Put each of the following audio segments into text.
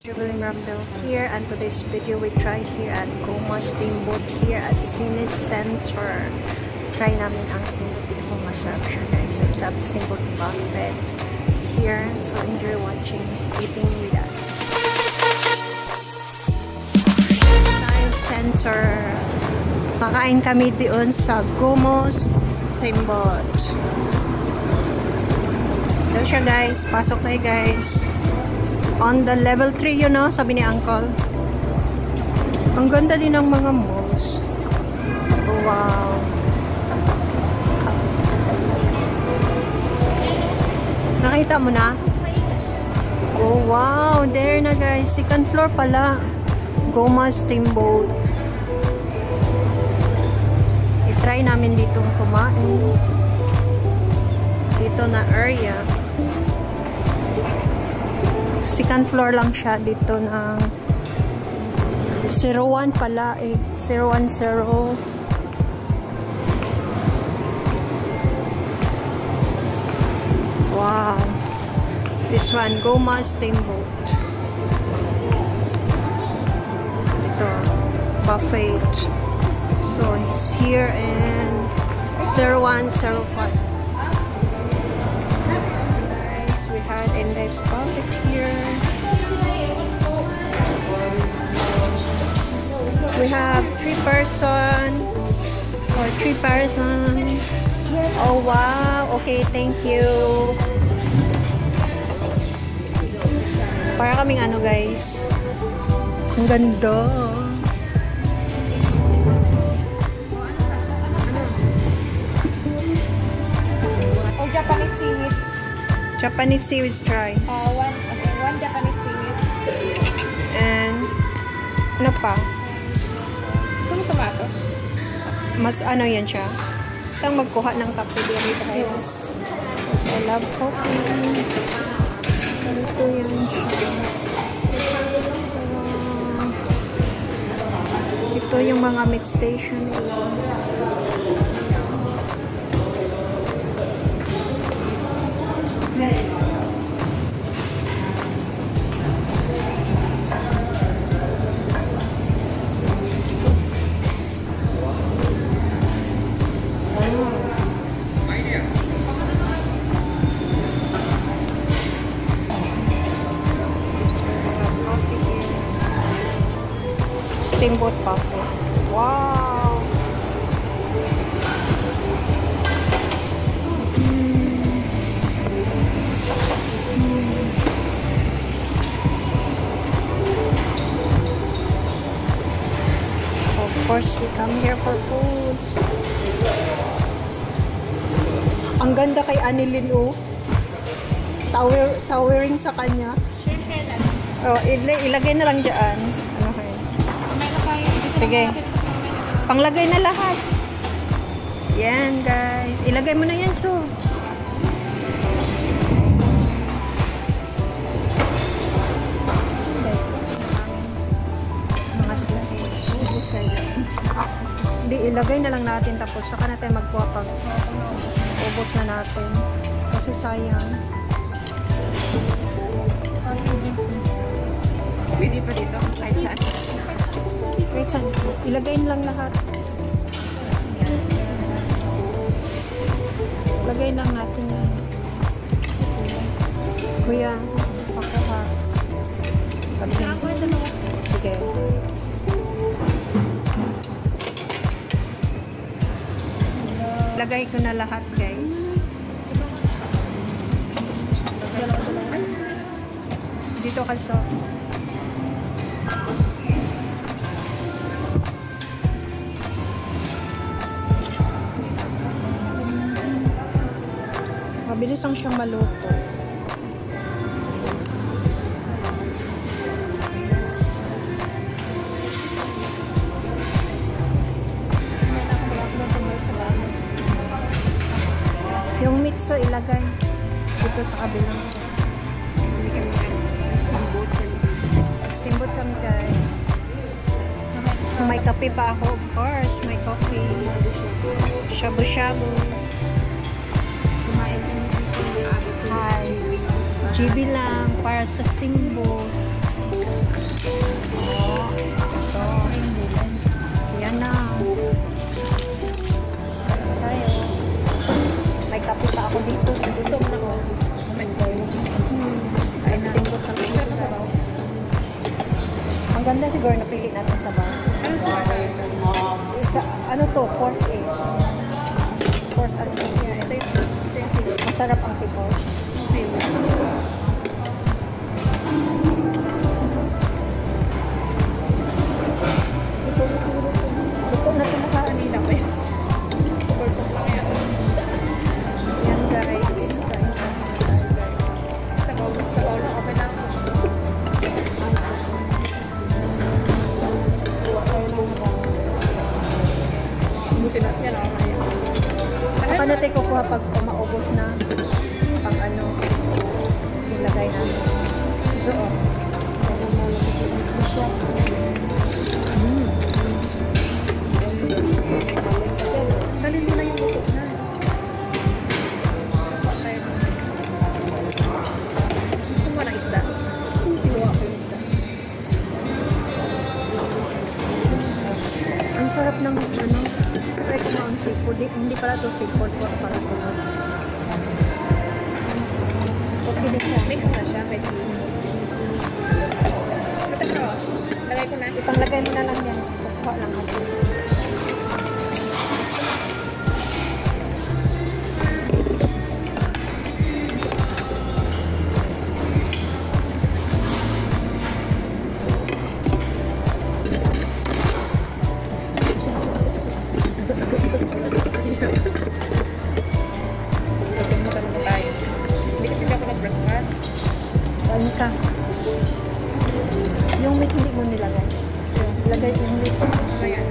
Jubilee Ramdel here, and today's video we try here at Goma Steamboat here at Sinit Center. Try namin ang steamboat dito kung masarap siya guys. It's a steamboat buffet here, so enjoy watching, eating with us. Science Center. Kakain kami doon sa Goma Steamboat. Hello siya guys, pasok tayo guys. On the level 3 yun, no? Sabi ni Uncle. Ang ganda din ng mga malls. Oh, wow. Nakita mo na? Oh, wow. There na, guys. Second floor pala. Goma Steamboat. I-try namin ditong kumain. Dito na area. Second floor lang siya dito ng 01 pala eh. 010. Wow. This one, Goma Steamboat. Ito, buffet. So, it's here in 0105. We had in this buffet here. We have 3 person or 3 person. Oh wow, okay, thank you. Para kaming ano guys, ang ganda. Oh, Japanese seaweed. Japanese seaweed try. One Japanese seaweed. And ano pa? Gusto mo tomatoes? Mas ano yan siya? Itang magkuha ng kape dito guys. Because I love coffee. Ito yan siya. Ito yung mga meat station nila. Steamboat buffet. Wow. Of course, we come here for foods. Ang ganda kay Anilin, oh. Towering sa kanya. Oh, ilagay na lang dyan. Ano kayo? Sige. Panglagay na lahat. Yan, guys. Ilagay mo na yan, so. Mga slides. Hindi, ilagay na lang natin. Tapos, saka natin magkuha pag ubos na natin. Kasi sayang. Pwede pa dito? Kahit saan? Wait, saan? Ilagay na lang lahat. Ayan. Ilagay lang natin yan. Kuya, pakuha. Sabi niya. Sige. Ilagay ko na lahat, guys. Dito ka so. Mabilis ang siyang maluto. Yung mitso ilagay dito sa kabilang so. Steamboat kami guys. So may kape pa ako, of course. May coffee. Shabu-shabu. Hi. GB lang para sa steamboat. Ang ganda siguro napili natin sa bar. Ano to? Isa, ano to? Pork eh. Pork ano to? Yeah, ito yung siguro. Masarap ang sipol. Okay. Luto na ito maka. Kanina pa yun. Purpose lang yan. Yan guys. Kain ka tayo guys. Sa bawl na open na ako. Buti na. Yan ako ngayon. Saka natin kukuha pag maubos na pang ano ilagay natin. So, Dalhin mo na yung luto na. Gusto mo ng isda? Iwa ko yung isda. ang sarap ng ano, kahit na ang seafood. Hindi pala to seafood, pork pala to. Okay na siya. Mix na siya. Pwede. Ito ko. Lagay ko na. Ipanglagay mo na lang yan. Kukuha lang ako. Luto mo talaga tayo. Hindi kasi hindi ako nag-breakfast. Kain ka. Yung meat hindi mo nilagay. Lagay yung meat. Ano yan?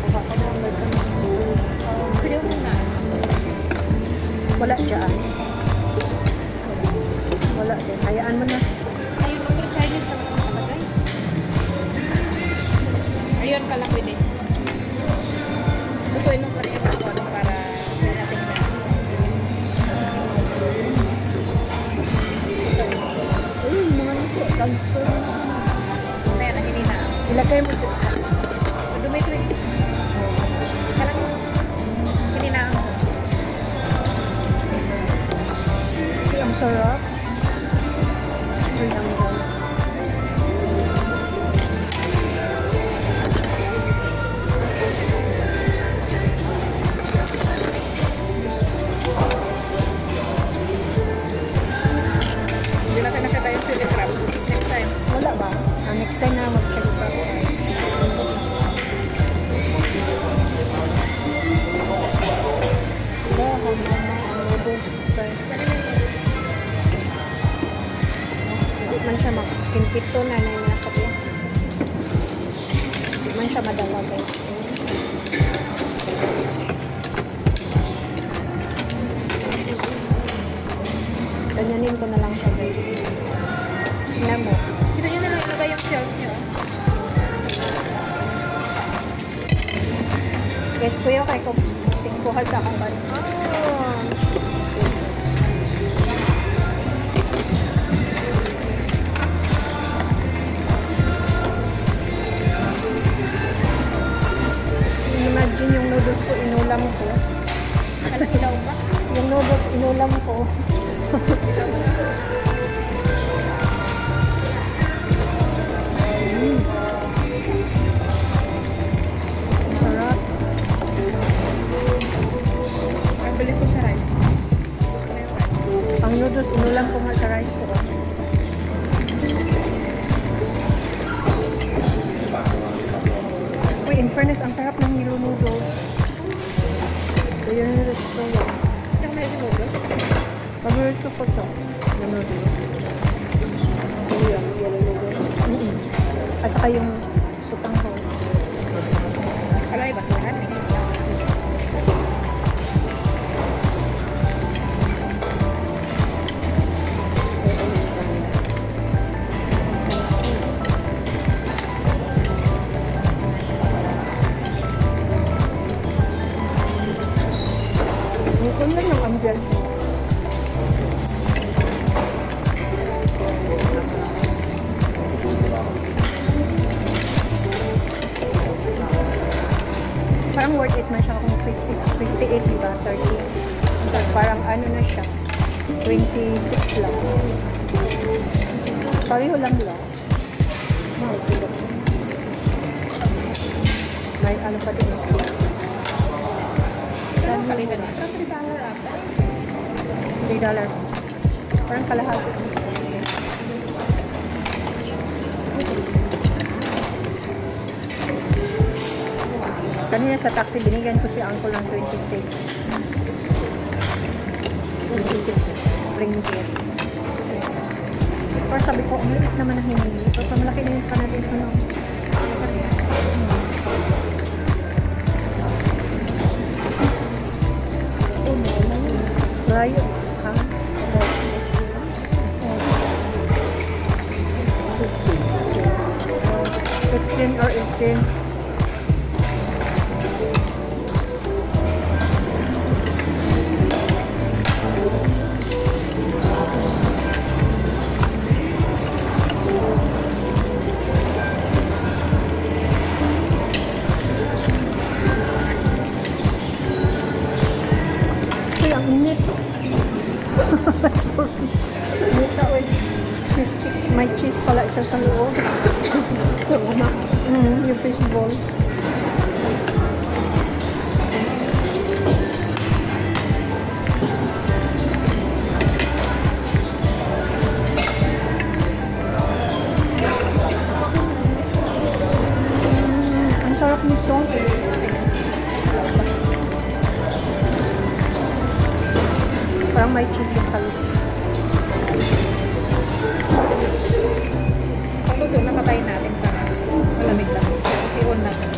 Kuha ka na. Pwede mo na. Wala dyan. Wala din. Hayaan mo na. Ayun, mga Chinese naman ang nakalagay. Ayun pala pwede. Lutuin mo pa rin yung ako para natin na. Ayun, mga nito. Transfer. Kaya na, hindi na. Ilagay mo dito. Dumay ito eh. Kala mo. Hindi na. Ang sarap. Ay, ang sarap. Hindi natin nakita yung chili crab. Next time. Wala ba? Next time na mag-check pa ako. Wala, hanggang na ang noodles. Hindi man siya makimpito na na nakapit. Hindi man siya madala guys. Ganyanin ko na lang siya guys. Tingnan mo. Dito nyo na lang ilagay yung shells nyo. Guys, kuya, kay ko tingkuhan sa akong baris. Imagine yung noodles ko, inulam ko. Alam ilaw ba? Yung noodles, inulam ko. Sarap. Ang bilis ko sa rice. Ang noodles, inulam ko nga sa rice ko. Uy, in fairness, ang sarap ng Milo noodles. So, yun yung gusto ko. Ito may noodles. Paborito ko to. Yung noodles. Yung yellow noodles. At saka yung sutang ko. Kalay ba lahat? Ito lang yung ambience. Parang worth it man siya kung 58, diba? 30. Parang ano na siya. 26 lang. Pareho lang nila. May ano pa din. Ano palitan niya? $3 ata. $3. Parang kalahati. Kanina sa taxi, binigyan ko si uncle ng 26 ringgit. Pero sabi ko, umilit naman ang hiningi. Pero malaki na yung scanner din ko. Layo. Ha? 15 or 18. Ang init. Sorry. Mita, wait. Cheese cake. May cheese pala siya sa loob. Yung fishball. Ang sarap nito. Parang may cheese sa loob. Pagluto, napatayin natin para malamig lang. Kasi on natin.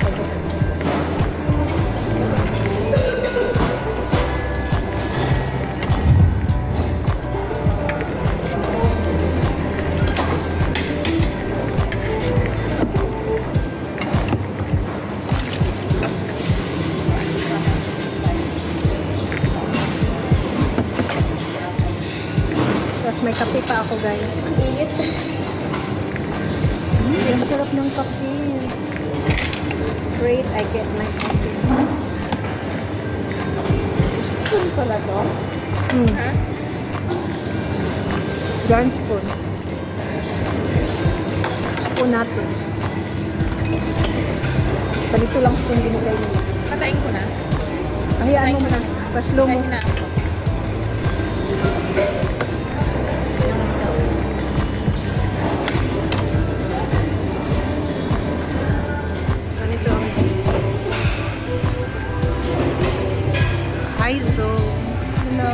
Tapos may kape pa ako, guys. Init. Ang sarap ng kape. Great, I get my coffee. Spoon pala to? Ha? Giant spoon. Spoon natin. Ganito lang spoon binigay nila. Patayin ko na. Hayaan mo na. Paslo mo. Patayin na ako. Ganito ang Hi, Zo. Hello.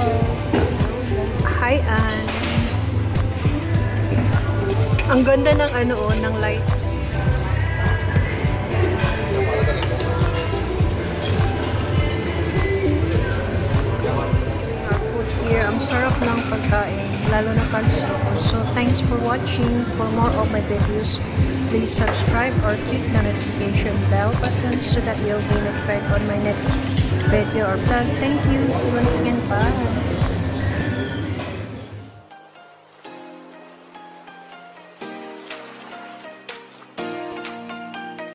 Hi, Ann. Ang ganda ng ano, ng light. Our food here. Ang sarap ng pagkain, lalo na kalso. So, thanks for watching. For more of my videos, please subscribe or click the notification bell button so that you'll be notified on my next video or vlog. Thank you. See you once again. Bye.